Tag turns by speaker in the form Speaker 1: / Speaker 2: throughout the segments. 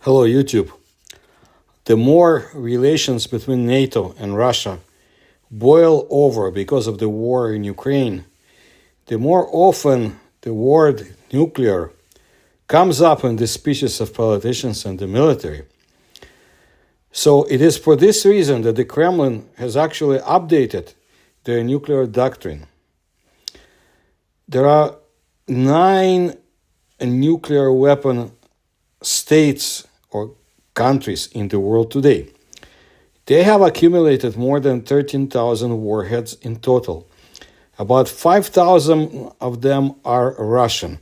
Speaker 1: Hello, YouTube. The more relations between NATO and Russia boil over because of the war in Ukraine, the more often the word nuclear comes up in the speeches of politicians and the military. So it is for this reason that the Kremlin has actually updated their nuclear doctrine. There are 9 nuclear weapon states or countries in the world today. They have accumulated more than 13,000 warheads in total. About 5,000 of them are Russian.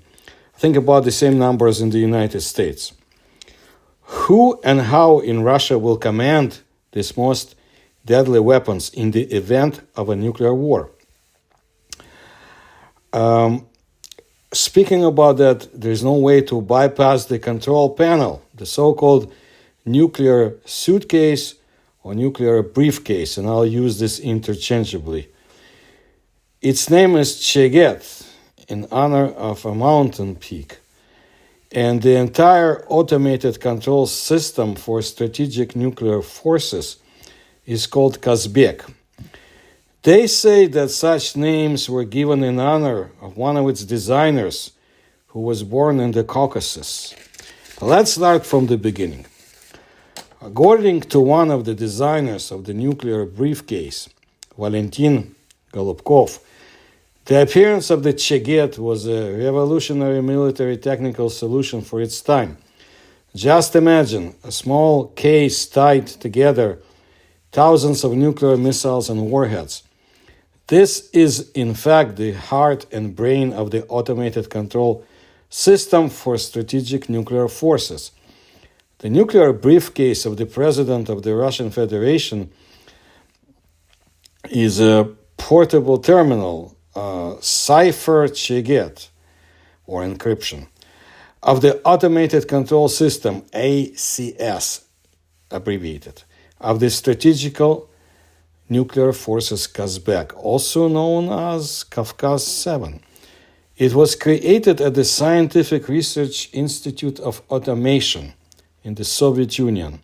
Speaker 1: Think about the same numbers in the United States. Who and how in Russia will command these most deadly weapons in the event of a nuclear war? Speaking about that, there is no way to bypass the control panel, the so-called nuclear suitcase or nuclear briefcase, and I'll use this interchangeably. Its name is Cheget, in honor of a mountain peak, and the entire automated control system for strategic nuclear forces is called Kazbek. They say that such names were given in honor of one of its designers who was born in the Caucasus. Let's start from the beginning. According to one of the designers of the nuclear briefcase, Valentin Golubkov, the appearance of the Cheget was a revolutionary military technical solution for its time. Just imagine a small case tied together thousands of nuclear missiles and warheads. This is, in fact, the heart and brain of the automated control system for strategic nuclear forces. The nuclear briefcase of the President of the Russian Federation is a portable terminal, cipher Cheget, or encryption, of the automated control system, ACS, abbreviated, of the strategical nuclear forces Kazbek, also known as Kavkaz 7. It was created at the Scientific Research Institute of Automation in the Soviet Union.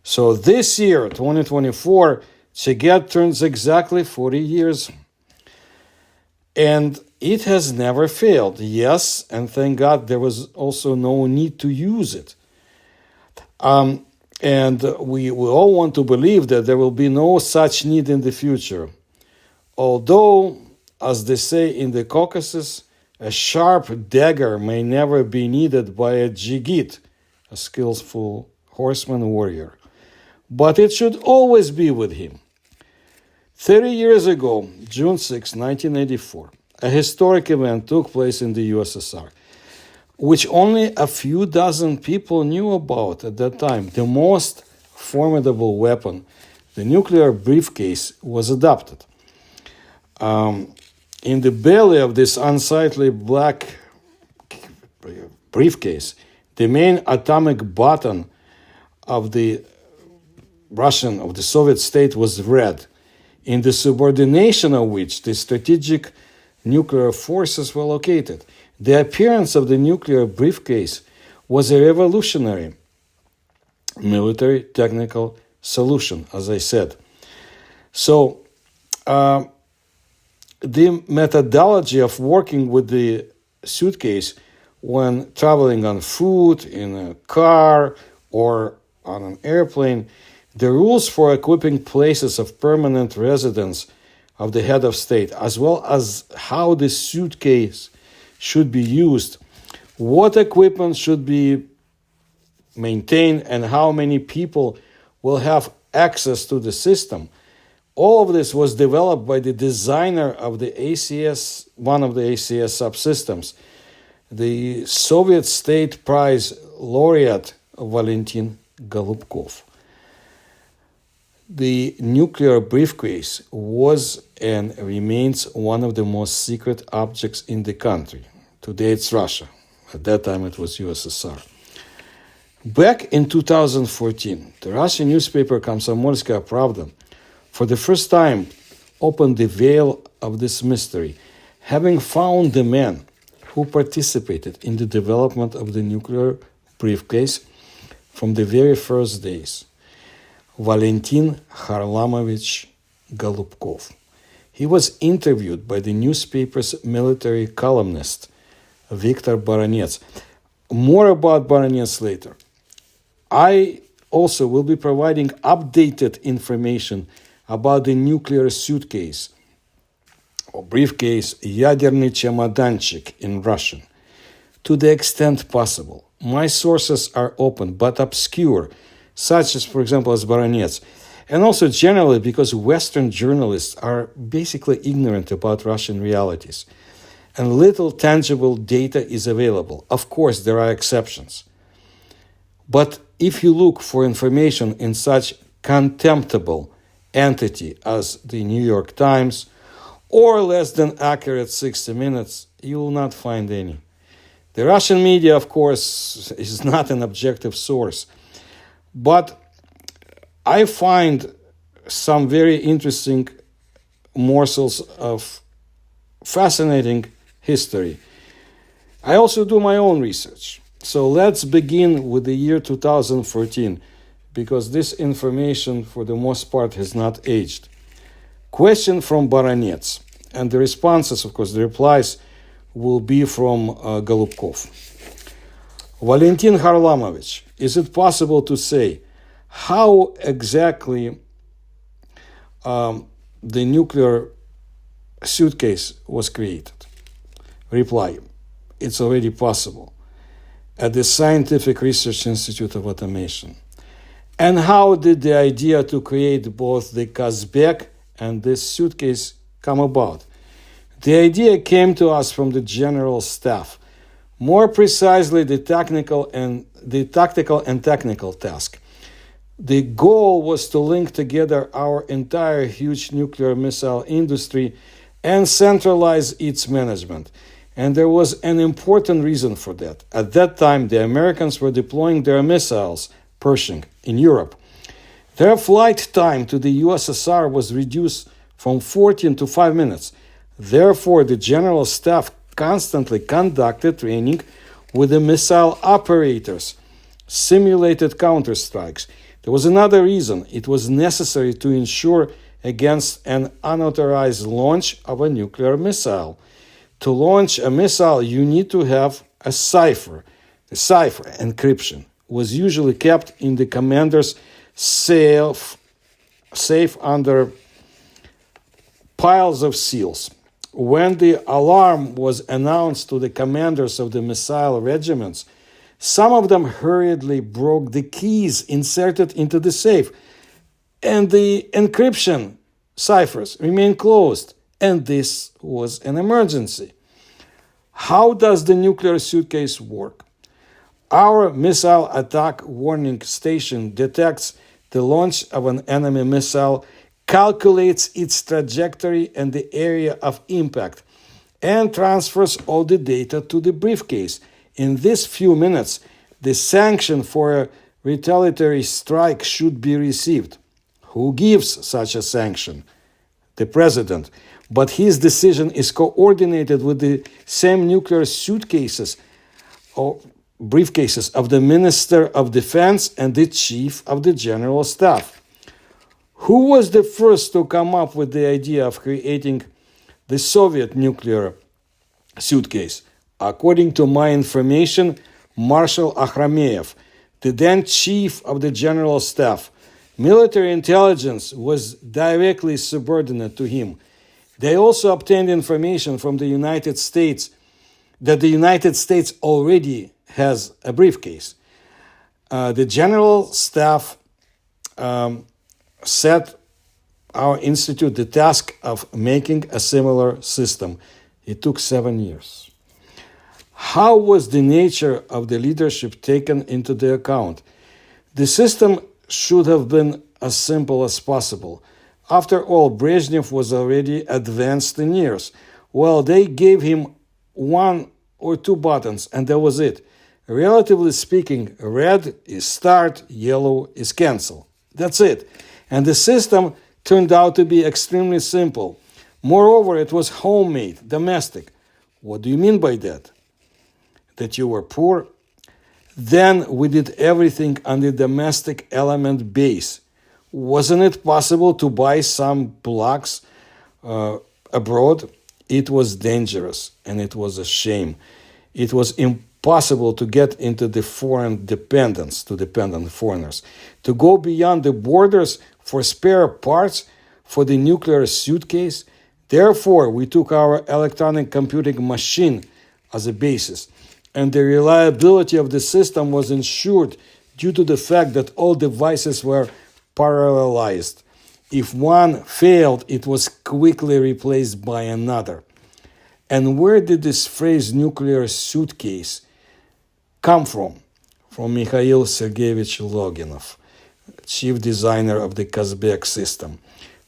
Speaker 1: So this year, 2024, Cheget turns exactly 40 years. And it has never failed. Yes, and thank God there was also no need to use it. And we all want to believe that there will be no such need in the future. Although, as they say in the Caucasus, a sharp dagger may never be needed by a jigit, a skillful horseman warrior. But it should always be with him. 30 years ago, June 6, 1984, a historic event took place in the USSR, which only a few dozen people knew about at that time. The most formidable weapon, the nuclear briefcase, was adopted. In the belly of this unsightly black briefcase, the main atomic button of the Soviet state was red, in the subordination of which the strategic nuclear forces were located. The appearance of the nuclear briefcase was a revolutionary military technical solution, as I said. So, the methodology of working with the suitcase when traveling on foot, in a car, or on an airplane, the rules for equipping places of permanent residence of the head of state, as well as how the suitcase should be used, what equipment should be maintained, and how many people will have access to the system. All of this was developed by the designer of the ACS, one of the ACS subsystems, the Soviet State Prize laureate Valentin Golubkov. The nuclear briefcase was and remains one of the most secret objects in the country. Today it's Russia. At that time it was USSR. Back in 2014, the Russian newspaper Komsomolskaya Pravda for the first time opened the veil of this mystery, having found the man who participated in the development of the nuclear briefcase from the very first days. Valentin Harlamovich Golubkov. He was interviewed by the newspaper's military columnist, Viktor Baranets. More about Baranets later. I also will be providing updated information about the nuclear suitcase, or briefcase, ядерный чемоданчик in Russian, to the extent possible. My sources are open but obscure, such as, for example, as Baranets, and also generally because Western journalists are basically ignorant about Russian realities, and little tangible data is available. Of course, there are exceptions. But if you look for information in such contemptible entity as the New York Times, or less than accurate 60 Minutes, you will not find any. The Russian media, of course, is not an objective source, but I find some very interesting morsels of fascinating history. I also do my own research. So let's begin with the year 2014, because this information, for the most part, has not aged. Question from Baranets, and the responses, of course, the replies will be from Golubkov. Valentin Harlamovich, is it possible to say how exactly the nuclear suitcase was created? Reply, it's already possible at the Scientific Research Institute of Automation. And how did the idea to create both the Kazbek and this suitcase come about? The idea came to us from the General Staff, more precisely the tactical and technical task. The goal was to link together our entire huge nuclear missile industry and centralize its management. And there was an important reason for that. At that time, the Americans were deploying their missiles, Pershing, in Europe. Their flight time to the USSR was reduced from 14 to 5 minutes. Therefore, the General Staff constantly conducted training with the missile operators, simulated counterstrikes. There was another reason. It was necessary to ensure against an unauthorized launch of a nuclear missile. To launch a missile, you need to have a cipher. The cipher, encryption, was usually kept in the commander's safe under piles of seals. When the alarm was announced to the commanders of the missile regiments, some of them hurriedly broke the keys inserted into the safe, and the encryption ciphers remained closed, and this was an emergency. How does the nuclear suitcase work? Our missile attack warning station detects the launch of an enemy missile, calculates its trajectory and the area of impact, and transfers all the data to the briefcase. In these few minutes, the sanction for a retaliatory strike should be received. Who gives such a sanction? The president. But his decision is coordinated with the same nuclear suitcases or briefcases of the Minister of Defense and the Chief of the General Staff. Who was the first to come up with the idea of creating the Soviet nuclear suitcase? According to my information, Marshal Akhrameyev, the then Chief of the General Staff. Military intelligence was directly subordinate to him. They also obtained information from the United States that the United States already has a briefcase. The General Staff set our institute the task of making a similar system. It took 7 years. How was the nature of the leadership taken into the account? The system should have been as simple as possible. After all, Brezhnev was already advanced in years. Well, they gave him 1 or 2 buttons, and that was it. Relatively speaking, red is start, yellow is cancel. That's it. And the system turned out to be extremely simple. Moreover, it was homemade, domestic. What do you mean by that? That you were poor? Then we did everything on the domestic element base. Wasn't it possible to buy some blocks abroad? It was dangerous, and it was a shame. It was impossible to get into the foreign dependence, to depend on foreigners, to go beyond the borders for spare parts for the nuclear suitcase. Therefore, we took our electronic computing machine as a basis, and the reliability of the system was ensured due to the fact that all devices were parallelized. If one failed, it was quickly replaced by another. And where did this phrase nuclear suitcase come from? From Mikhail Sergeyevich Loginov, chief designer of the Kazbek system.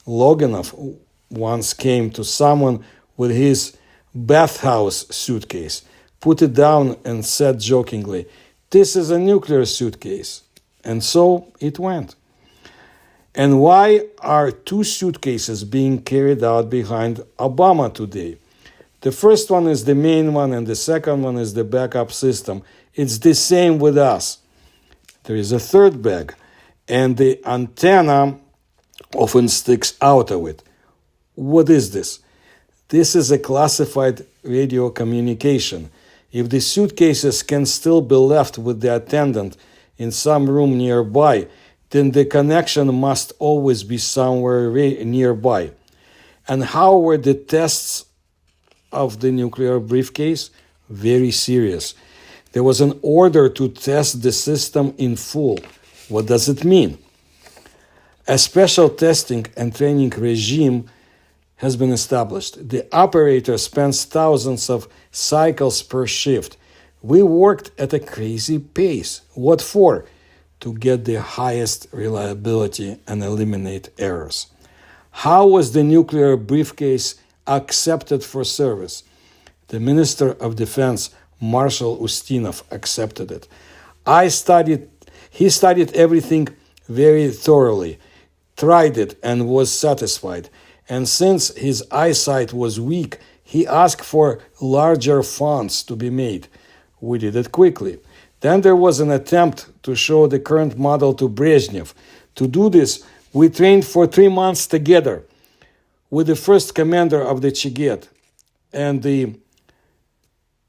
Speaker 1: Loginov once came to someone with his bathhouse suitcase, put it down and said jokingly, "This is a nuclear suitcase." And so it went. And why are two suitcases being carried out behind Obama today? The first one is the main one, and the second one is the backup system. It's the same with us. There is a third bag, and the antenna often sticks out of it. What is this? This is a classified radio communication. If the suitcases can still be left with the attendant in some room nearby, then the connection must always be somewhere nearby. And how were the tests of the nuclear briefcase? Very serious. There was an order to test the system in full. What does it mean? A special testing and training regime has been established. The operator spends thousands of cycles per shift. We worked at a crazy pace. What for? To get the highest reliability and eliminate errors. How was the nuclear briefcase accepted for service? The Minister of Defense, Marshal Ustinov, accepted it. He studied everything very thoroughly, tried it, and was satisfied. And since his eyesight was weak, he asked for larger fonts to be made. We did it quickly. Then there was an attempt to show the current model to Brezhnev. To do this, we trained for 3 months together with the first commander of the Chiget and the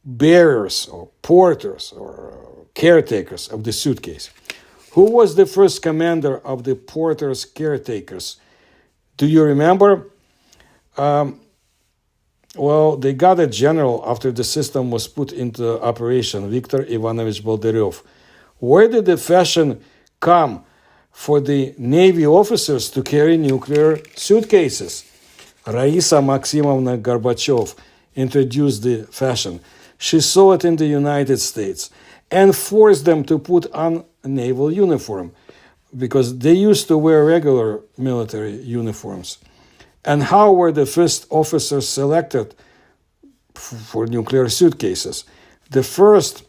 Speaker 1: bearers or porters or caretakers of the suitcase. Who was the first commander of the porters caretakers? Do you remember? Well, they got a general after the system was put into operation, Viktor Ivanovich Boldarev. Where did the fashion come for the Navy officers to carry nuclear suitcases? Raisa Maximovna Gorbachev introduced the fashion. She saw it in the United States and forced them to put on a naval uniform because they used to wear regular military uniforms. And how were the first officers selected for nuclear suitcases? The first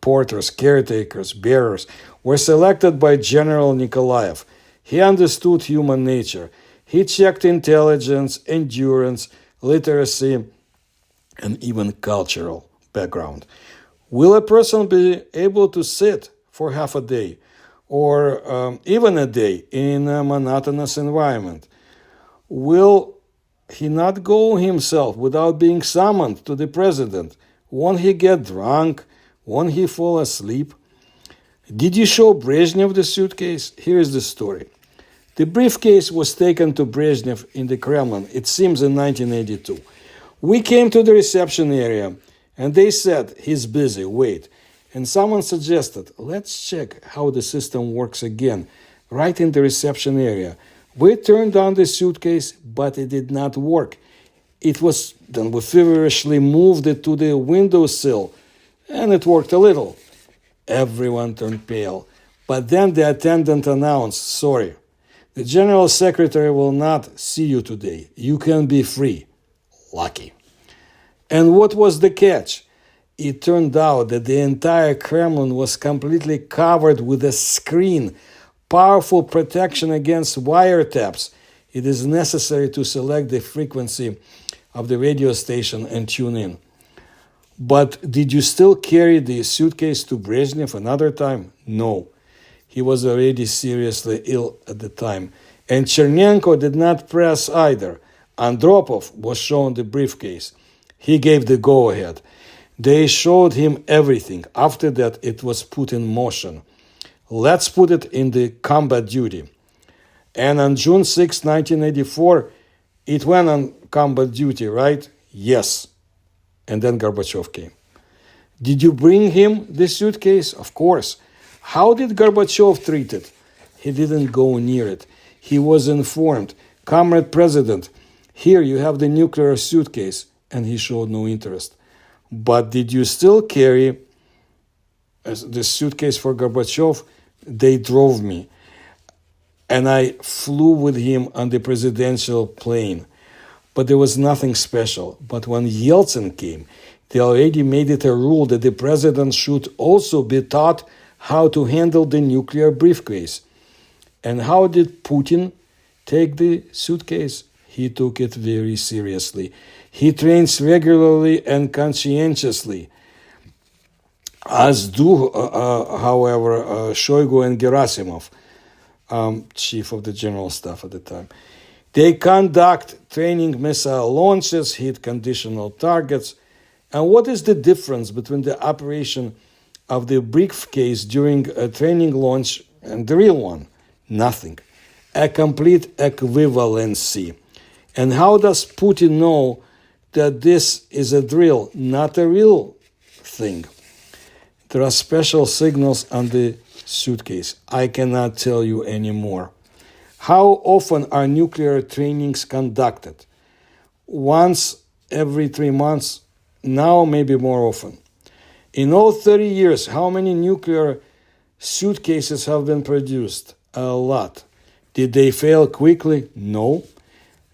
Speaker 1: porters, caretakers, bearers were selected by General Nikolaev. He understood human nature. He checked intelligence, endurance, literacy, and even cultural background. Will a person be able to sit for half a day or even a day in a monotonous environment? Will he not go himself without being summoned to the president? Won't he get drunk? Won't he fall asleep? Did you show Brezhnev the suitcase? Here is the story. The briefcase was taken to Brezhnev in the Kremlin, it seems in 1982. We came to the reception area, and they said, "He's busy, wait." And someone suggested, "Let's check how the system works again, right in the reception area." We turned on the suitcase, but it did not work. Then we feverishly moved it to the windowsill, and it worked a little. Everyone turned pale. But then the attendant announced, "Sorry, the general secretary will not see you today. You can be free." Lucky. And what was the catch? It turned out that the entire Kremlin was completely covered with a screen, powerful protection against wiretaps. It is necessary to select the frequency of the radio station and tune in. But did you still carry the suitcase to Brezhnev another time? No. He was already seriously ill at the time. And Chernenko did not press either. Andropov was shown the briefcase. He gave the go-ahead. They showed him everything. After that, it was put in motion. Let's put it in the combat duty. And on June 6, 1984, it went on combat duty, right? Yes. And then Gorbachev came. Did you bring him the suitcase? Of course. How did Gorbachev treat it? He didn't go near it. He was informed. Comrade President, here you have the nuclear suitcase. And he showed no interest. But did you still carry the suitcase for Gorbachev? They drove me. And I flew with him on the presidential plane. But there was nothing special. But when Yeltsin came, they already made it a rule that the president should also be taught how to handle the nuclear briefcase. And how did Putin take the suitcase? He took it very seriously. He trains regularly and conscientiously, as do, however, Shoigu and Gerasimov, chief of the general staff at the time. They conduct training missile launches, hit conditional targets. And what is the difference between the operation of the briefcase during a training launch and the real one? Nothing. A complete equivalency. And how does Putin know that this is a drill, not a real thing? There are special signals on the suitcase. I cannot tell you anymore. How often are nuclear trainings conducted? Once every 3 months, now maybe more often. In all 30 years, how many nuclear suitcases have been produced? A lot. Did they fail quickly? No.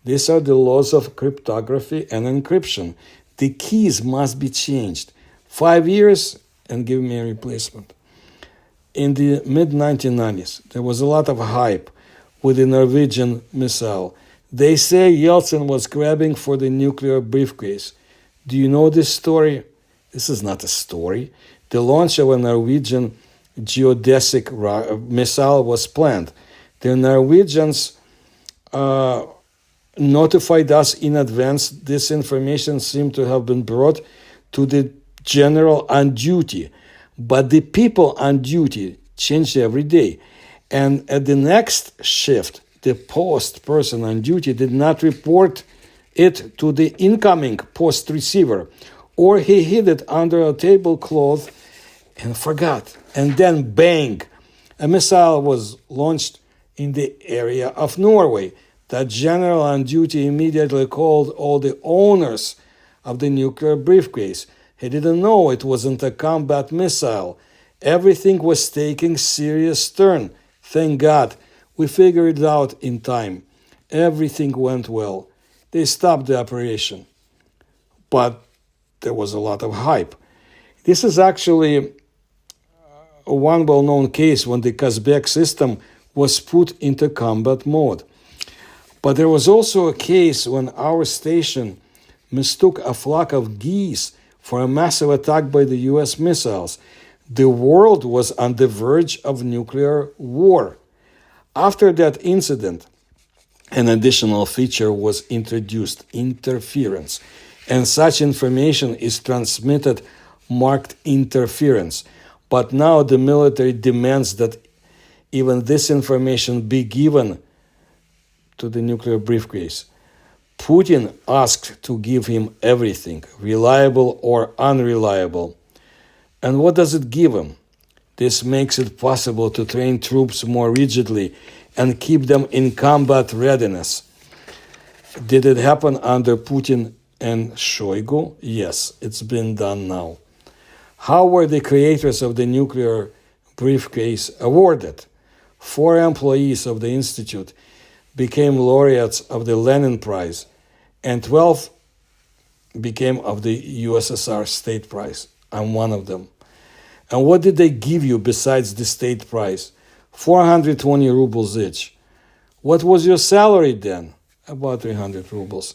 Speaker 1: These are the laws of cryptography and encryption. The keys must be changed. 5 years and give me a replacement. In the mid-1990s, there was a lot of hype with the Norwegian missile. They say Yeltsin was grabbing for the nuclear briefcase. Do you know this story? This is not a story. The launch of a Norwegian geodesic missile was planned. The Norwegians notified us in advance. This information seemed to have been brought to the general on duty. But the people on duty changed every day. And at the next shift, the post person on duty did not report it to the incoming post receiver, or he hid it under a tablecloth and forgot. And then bang, a missile was launched in the area of Norway. The general on duty immediately called all the owners of the nuclear briefcase. He didn't know it wasn't a combat missile. Everything was taking serious turn. Thank God, we figured it out in time. Everything went well. They stopped the operation. But there was a lot of hype. This is actually one well-known case when the Kazbek system was put into combat mode. But there was also a case when our station mistook a flock of geese for a massive attack by the US missiles. The world was on the verge of nuclear war. After that incident, an additional feature was introduced, interference. And such information is transmitted marked interference. But now the military demands that even this information be given to the nuclear briefcase. Putin asked to give him everything, reliable or unreliable. And what does it give him? This makes it possible to train troops more rigidly and keep them in combat readiness. Did it happen under Putin and Shoigu? Yes, it's been done now. How were the creators of the nuclear briefcase awarded? 4 employees of the Institute became laureates of the Lenin Prize, and 12 became of the USSR State Prize. I'm one of them. And what did they give you besides the State Prize? 420 rubles each. What was your salary then? About 300 rubles.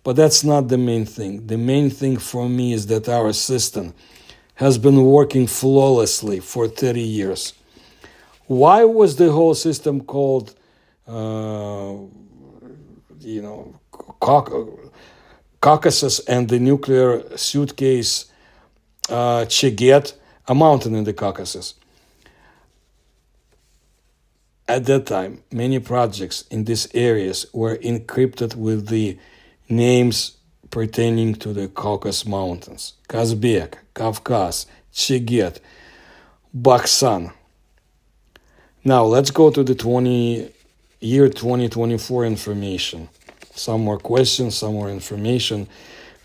Speaker 1: But that's not the main thing. The main thing for me is that our system has been working flawlessly for 30 years. Why was the whole system called, Caucasus and the nuclear suitcase Cheget, a mountain in the Caucasus? At that time, many projects in these areas were encrypted with the names pertaining to the Caucasus Mountains: Kazbek, Kavkaz, Cheget, Baksan. Now let's go to the year 2024 information. Some more questions, some more information.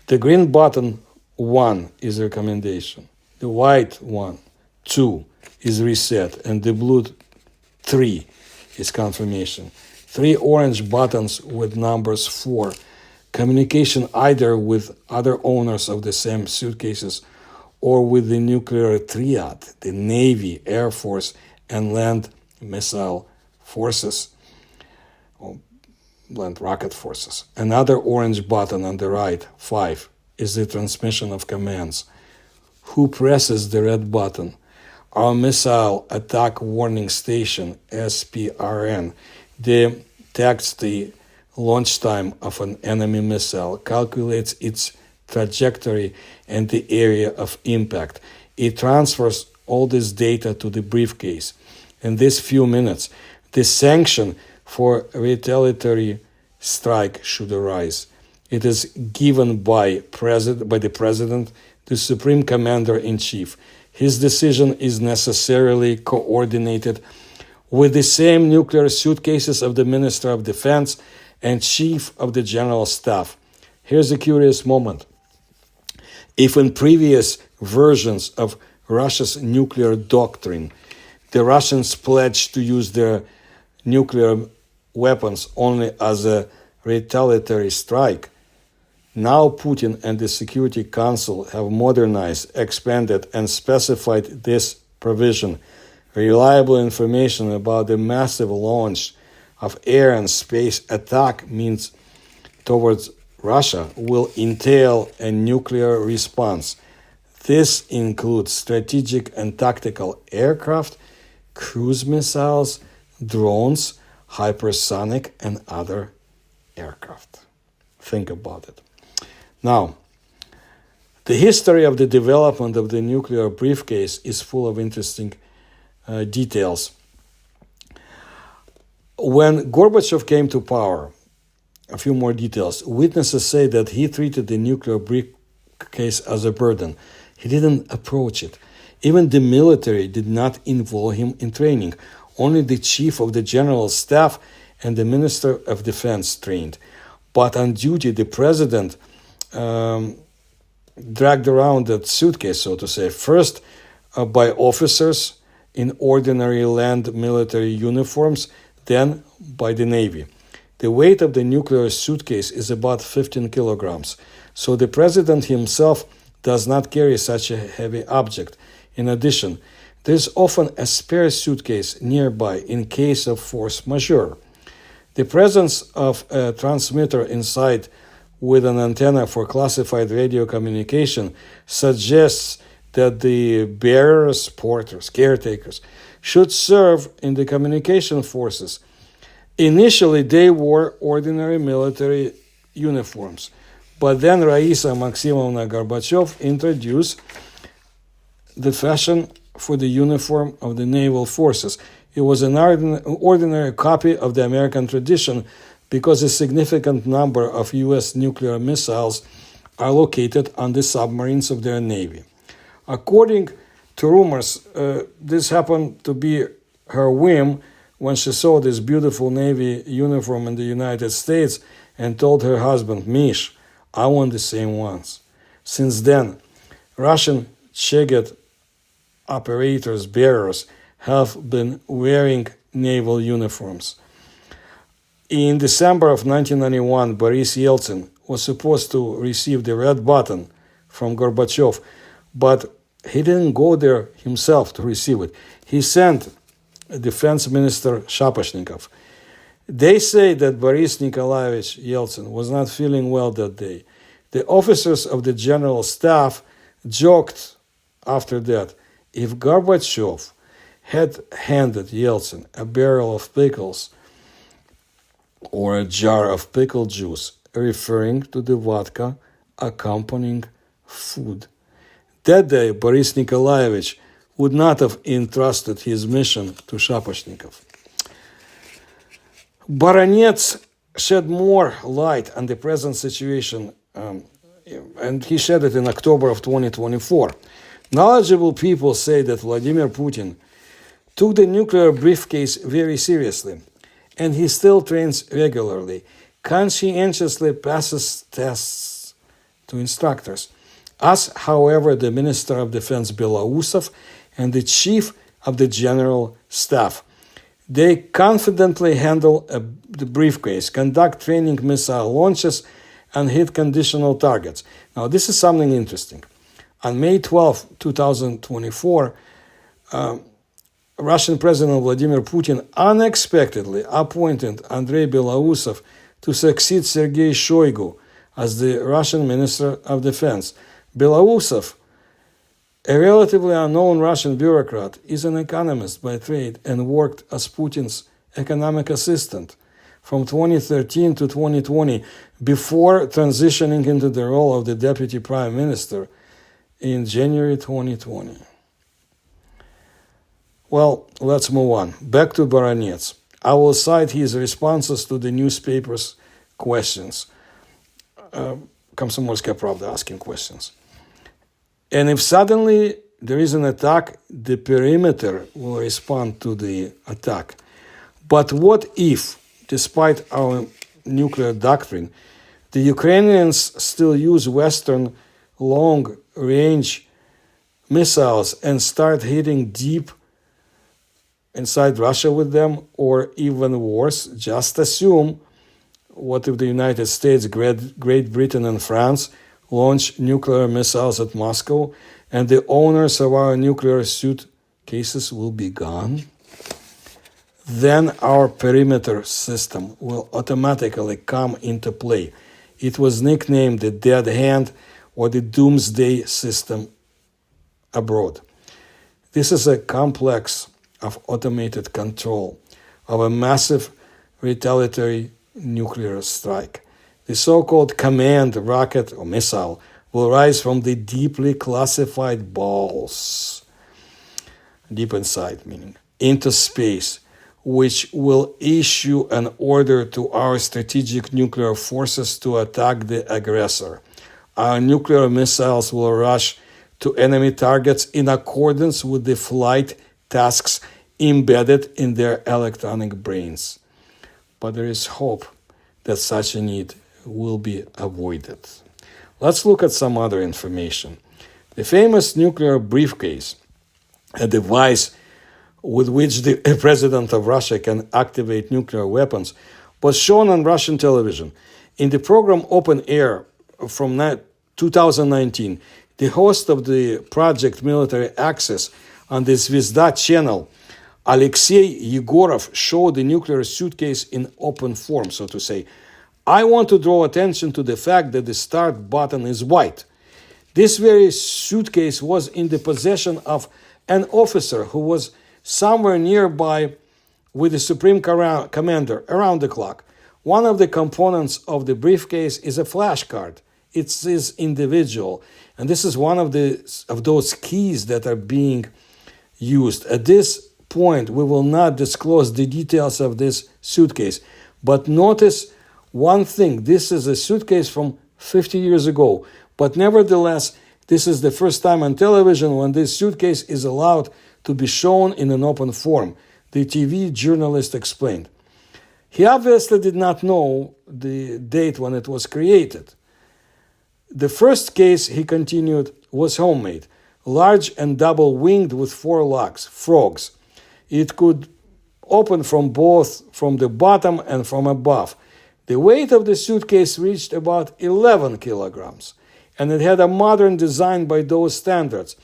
Speaker 1: The green button 1 is recommendation. The white one 2 is reset, and the blue 3 is confirmation. 3 orange buttons with numbers 4. Communication either with other owners of the same suitcases or with the nuclear triad, the Navy, Air Force, and land missile forces, or land rocket forces. Another orange button on the right, 5, is the transmission of commands. Who presses the red button? Our missile attack warning station, SPRN, detects the launch time of an enemy missile, calculates its trajectory and the area of impact. It transfers all this data to the briefcase. In these few minutes, the sanction for retaliatory strike should arise. It is given by the President, the Supreme Commander-in-Chief. His decision is necessarily coordinated with the same nuclear suitcases of the Minister of Defense and Chief of the General Staff. Here's a curious moment. If in previous versions of Russia's nuclear doctrine, the Russians pledged to use their nuclear weapons only as a retaliatory strike, now Putin and the Security Council have modernized, expanded, and specified this provision. Reliable information about the massive launch of air and space attack means towards Russia will entail a nuclear response. This includes strategic and tactical aircraft, cruise missiles, drones, hypersonic, and other aircraft. Think about it. Now, the history of the development of the nuclear briefcase is full of interesting details. When Gorbachev came to power, a few more details. Witnesses say that he treated the nuclear briefcase as a burden. He didn't approach it. Even the military did not involve him in training. Only the chief of the general staff and the minister of defense trained. But on duty, the president dragged around that suitcase, so to say, first by officers in ordinary land military uniforms, then by the Navy. The weight of the nuclear suitcase is about 15 kilograms, so the president himself does not carry such a heavy object. In addition, there is often a spare suitcase nearby in case of force majeure. The presence of a transmitter inside with an antenna for classified radio communication suggests that the bearers, porters, caretakers should serve in the communication forces. Initially, they wore ordinary military uniforms, but then Raisa Maximovna Gorbachev introduced the fashion for the uniform of the naval forces. It was an ordinary copy of the American tradition because a significant number of U.S. nuclear missiles are located on the submarines of their Navy. According to rumors, this happened to be her whim when she saw this beautiful Navy uniform in the United States and told her husband, Mish, I want the same ones. Since then, Russian Cheget operators, bearers, have been wearing naval uniforms. In December of 1991, Boris Yeltsin was supposed to receive the red button from Gorbachev, but he didn't go there himself to receive it. He sent Defense Minister Shaposhnikov. They say that Boris Nikolaevich Yeltsin was not feeling well that day. The officers of the general staff joked after that, if Gorbachev had handed Yeltsin a barrel of pickles or a jar of pickle juice, referring to the vodka accompanying food, that day Boris Nikolaevich would not have entrusted his mission to Shaposhnikov. Baronets shed more light on the present situation, and he shed it in October of 2024. Knowledgeable people say that Vladimir Putin took the nuclear briefcase very seriously, and he still trains regularly, conscientiously passes tests to instructors. As, however, the Minister of Defense Belousov and the Chief of the General Staff. They confidently handle the briefcase, conduct training missile launches, and hit conditional targets. Now, this is something interesting. On May 12, 2024, Russian President Vladimir Putin unexpectedly appointed Andrei Belousov to succeed Sergei Shoigu as the Russian Minister of Defense. Belousov, a relatively unknown Russian bureaucrat, is an economist by trade and worked as Putin's economic assistant from 2013 to 2020 before transitioning into the role of the Deputy Prime Minister in January 2020. Well, let's move on. Back to Baronets. I will cite his responses to the newspaper's questions. Komsomolskaya Pravda asking questions. And if suddenly there is an attack, the perimeter will respond to the attack. But what if, despite our nuclear doctrine, the Ukrainians still use Western long-range missiles and start hitting deep inside Russia with them, or even worse, just assume, what if the United States, Great Britain, and France launch nuclear missiles at Moscow, and the owners of our nuclear suitcases will be gone? Then our perimeter system will automatically come into play. It was nicknamed the Dead Hand or the Doomsday system abroad. This is a complex of automated control of a massive retaliatory nuclear strike. The so-called command rocket or missile will rise from the deeply classified balls, deep inside meaning, into space, which will issue an order to our strategic nuclear forces to attack the aggressor. Our nuclear missiles will rush to enemy targets in accordance with the flight tasks embedded in their electronic brains. But there is hope that such a need will be avoided. Let's look at some other information. The famous nuclear briefcase, a device with which the president of Russia can activate nuclear weapons, was shown on Russian television. In the program Open Air from 2019, the host of the project Military Access on the Zvezda channel, Alexei Yegorov, showed the nuclear suitcase in open form, so to say. I want to draw attention to the fact that the start button is white. This very suitcase was in the possession of an officer who was somewhere nearby with the Supreme Commander around the clock. One of the components of the briefcase is a flash card. It says individual, and this is one of those keys that are being used. At this point, we will not disclose the details of this suitcase, but notice one thing: this is a suitcase from 50 years ago, but nevertheless, this is the first time on television when this suitcase is allowed to be shown in an open form, the TV journalist explained. He obviously did not know the date when it was created. The first case, he continued, was homemade, large and double-winged with 4 locks, frogs. It could open from the bottom and from above. The weight of the suitcase reached about 11 kilograms, and it had a modern design by those standards.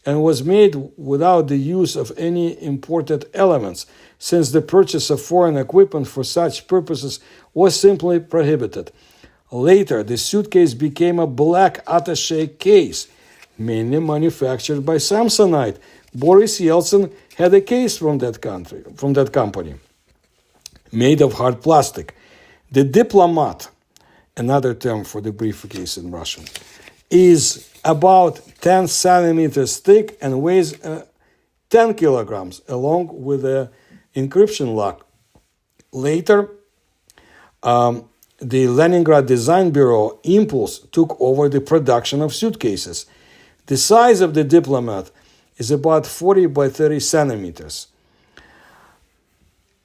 Speaker 1: and was made without the use of any imported elements, since the purchase of foreign equipment for such purposes was simply prohibited. Later, the suitcase became a black attaché case, mainly manufactured by Samsonite. Boris Yeltsin had a case from that company, made of hard plastic. The diplomat, another term for the briefcase in Russian, is about 10 centimeters thick and weighs 10 kilograms, along with the encryption lock. Later, the Leningrad Design Bureau Impulse took over the production of suitcases. The size of the diplomat is about 40 by 30 centimeters.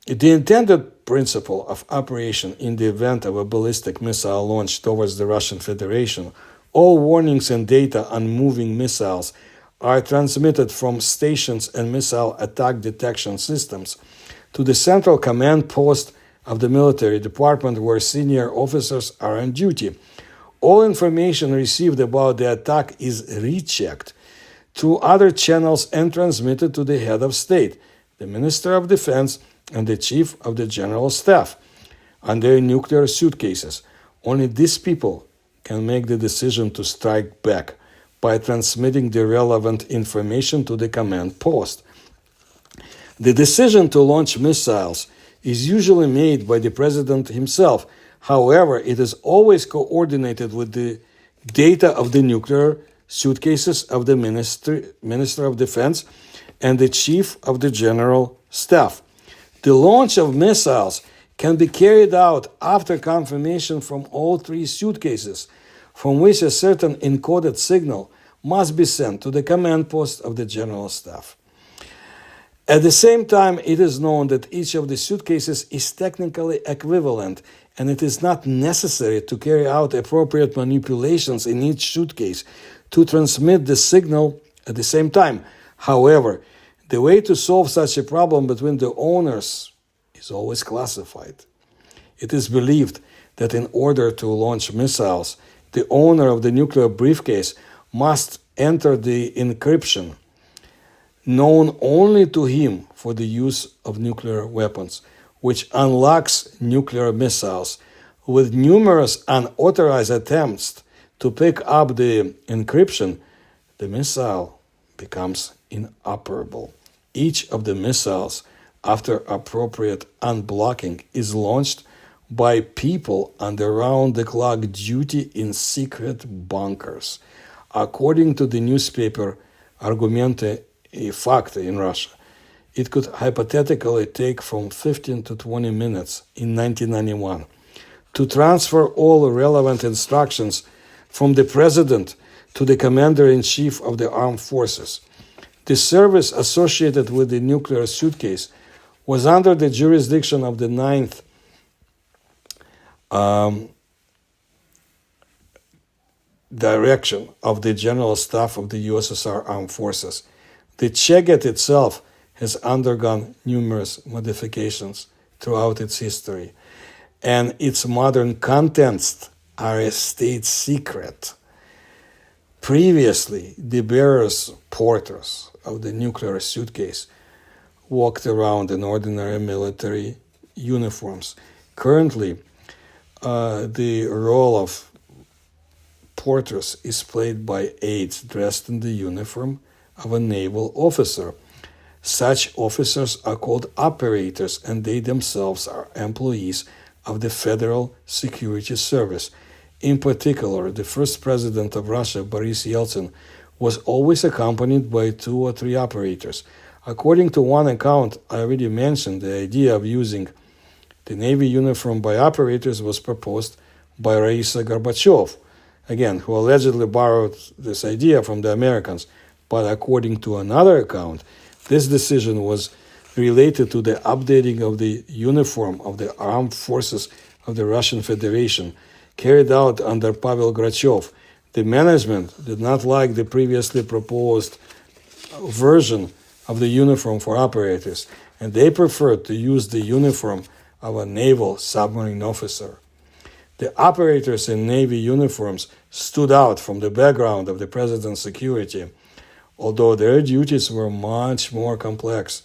Speaker 1: The intended principle of operation in the event of a ballistic missile launch towards the Russian Federation, all warnings and data on moving missiles are transmitted from stations and missile attack detection systems to the central command post of the military department where senior officers are on duty. All information received about the attack is rechecked through other channels and transmitted to the head of state, the Minister of Defense, and the Chief of the General Staff on their nuclear suitcases. Only these people can make the decision to strike back by transmitting the relevant information to the command post. The decision to launch missiles is usually made by the president himself. However, it is always coordinated with the data of the nuclear suitcases of the Minister of Defense and the Chief of the General Staff. The launch of missiles can be carried out after confirmation from all three suitcases, from which a certain encoded signal must be sent to the command post of the General Staff. At the same time, it is known that each of the suitcases is technically equivalent, and it is not necessary to carry out appropriate manipulations in each suitcase to transmit the signal at the same time. However, the way to solve such a problem between the owners is always classified. It is believed that in order to launch missiles, the owner of the nuclear briefcase must enter the encryption known only to him for the use of nuclear weapons, which unlocks nuclear missiles. With numerous unauthorized attempts to pick up the encryption, the missile becomes inoperable. Each of the missiles, after appropriate unblocking, is launched by people on the round-the-clock duty in secret bunkers. According to the newspaper Argumenty Fakty in Russia, it could hypothetically take from 15 to 20 minutes in 1991 to transfer all relevant instructions from the president to the commander-in-chief of the armed forces. The service associated with the nuclear suitcase was under the jurisdiction of the 9th Direction of the General Staff of the USSR Armed Forces. The Cheget itself has undergone numerous modifications throughout its history, and its modern contents are a state secret. Previously, the bearers, porters of the nuclear suitcase walked around in ordinary military uniforms. Currently, the role of porters is played by aides dressed in the uniform of a naval officer. Such officers are called operators, and they themselves are employees of the Federal Security Service. In particular, the first president of Russia, Boris Yeltsin, was always accompanied by 2 or 3 operators. According to one account I already mentioned, the idea of using the Navy uniform by operators was proposed by Raisa Gorbachev, again, who allegedly borrowed this idea from the Americans. But according to another account, this decision was related to the updating of the uniform of the armed forces of the Russian Federation, carried out under Pavel Grachev. The management did not like the previously proposed version of the uniform for operators, and they preferred to use the uniform of a naval submarine officer. The operators in Navy uniforms stood out from the background of the president's security. although their duties were much more complex.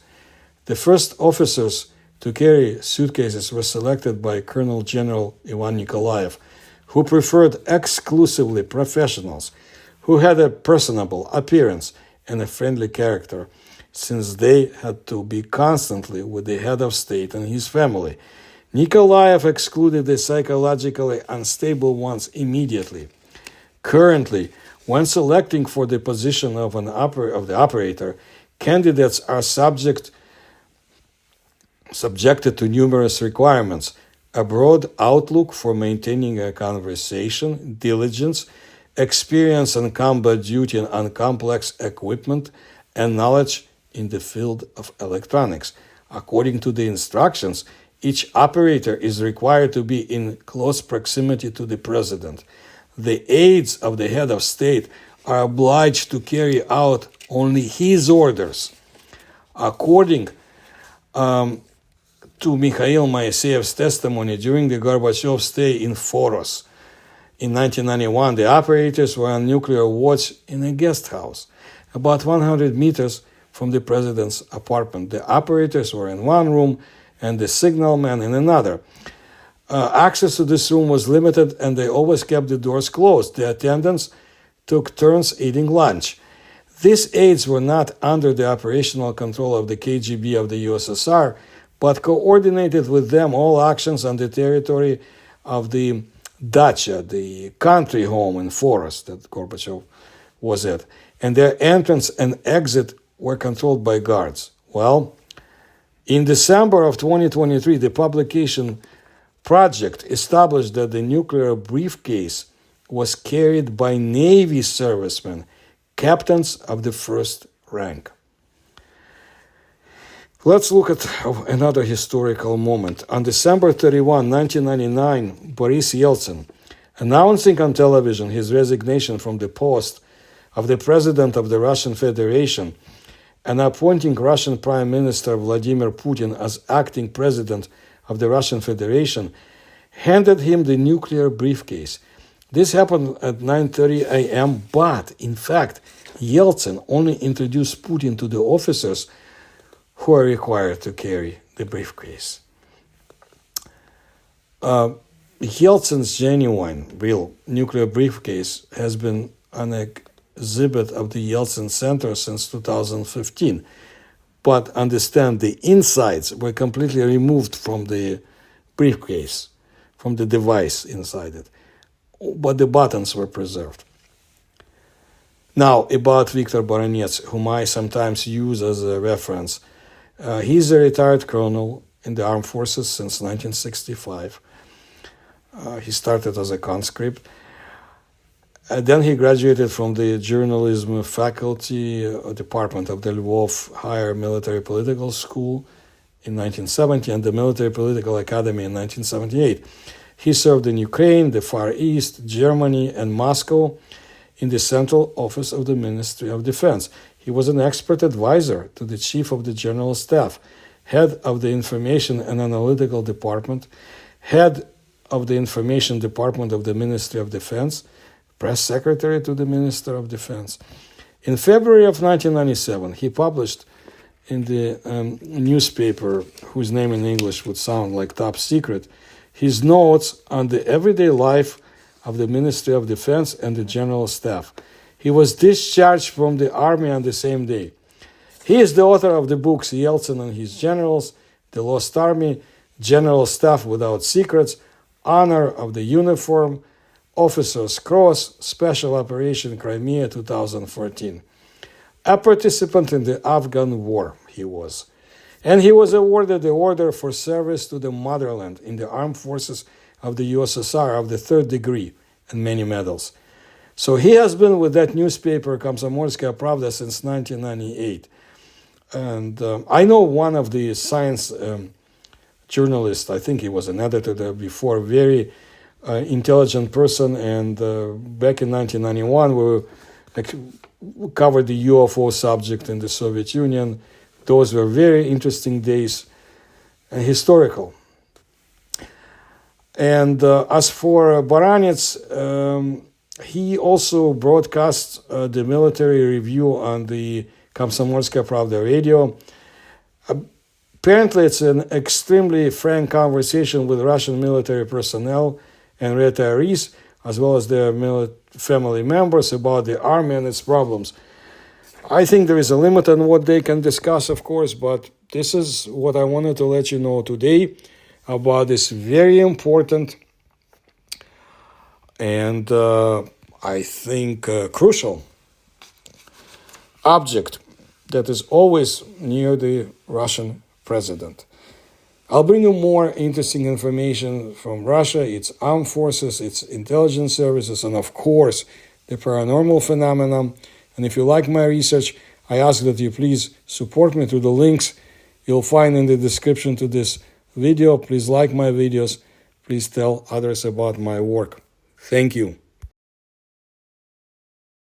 Speaker 1: The first officers to carry suitcases were selected by Colonel General Ivan Nikolaev, who preferred exclusively professionals who had a personable appearance and a friendly character, since they had to be constantly with the head of state and his family. Nikolaev excluded the psychologically unstable ones immediately. Currently, when selecting for the position of the operator, candidates are subjected to numerous requirements: a broad outlook for maintaining a conversation, diligence, experience in combat duty and on complex equipment, and knowledge in the field of electronics. According to the instructions, each operator is required to be in close proximity to the president. The aides of the head of state are obliged to carry out only his orders. According to Mikhail Moiseyev's testimony during the Gorbachev's stay in Foros in 1991, the operators were on nuclear watch in a guest house, about 100 meters from the president's apartment. The operators were in one room and the signalman in another. Access to this room was limited and they always kept the doors closed. The attendants took turns eating lunch. These aides were not under the operational control of the KGB of the USSR, but coordinated with them all actions on the territory of the dacha, the country home in Forest that Gorbachev was at, and their entrance and exit were controlled by guards. Well, in December of 2023, the publication Project established that the nuclear briefcase was carried by Navy servicemen, captains of the first rank. Let's look at another historical moment. On December 31, 1999, Boris Yeltsin, announcing on television his resignation from the post of the President of the Russian Federation and appointing Russian Prime Minister Vladimir Putin as acting President of the Russian Federation, handed him the nuclear briefcase. This happened at 9:30 a.m., but, in fact, Yeltsin only introduced Putin to the officers who are required to carry the briefcase. Yeltsin's genuine, real nuclear briefcase has been an exhibit of the Yeltsin Center since 2015. But understand, the insides were completely removed from the briefcase, from the device inside it. But the buttons were preserved. Now, about Viktor Baranets, whom I sometimes use as a reference. He's a retired colonel in the armed forces since 1965. He started as a conscript. Then he graduated from the journalism faculty department of the Lvov Higher Military Political School in 1970 and the Military Political Academy in 1978. He served in Ukraine, the Far East, Germany, and Moscow in the Central Office of the Ministry of Defense. He was an expert advisor to the Chief of the General Staff, head of the Information and Analytical Department, head of the Information Department of the Ministry of Defense, press secretary to the Minister of Defense. In February of 1997, he published in the newspaper, whose name in English would sound like Top Secret, his notes on the everyday life of the Ministry of Defense and the General Staff. He was discharged from the army on the same day. He is the author of the books Yeltsin and His Generals, The Lost Army, General Staff Without Secrets, Honor of the Uniform, Officer's Cross, Special Operation Crimea 2014. A participant in the Afghan War, he was. And he was awarded the Order for Service to the Motherland in the Armed Forces of the USSR of the 3rd degree, and many medals. So he has been with that newspaper, Komsomolskaya Pravda, since 1998. And I know one of the science journalists, I think he was an editor there before, very intelligent person, and back in 1991 we covered the UFO subject in the Soviet Union. Those were very interesting days and historical. And as for Baranets, He also broadcast the military review on the Komsomolskaya Pravda radio. Apparently, it's an extremely frank conversation with Russian military personnel and retirees, as well as their family members, about the army and its problems. I think there is a limit on what they can discuss, of course, but this is what I wanted to let you know today about this very important and I think crucial object that is always near the Russian president. I'll bring you more interesting information from Russia, its armed forces, its intelligence services, and of course, the paranormal phenomenon. And if you like my research, I ask that you please support me through the links you'll find in the description to this video. Please like my videos. Please tell others about my work. Thank you.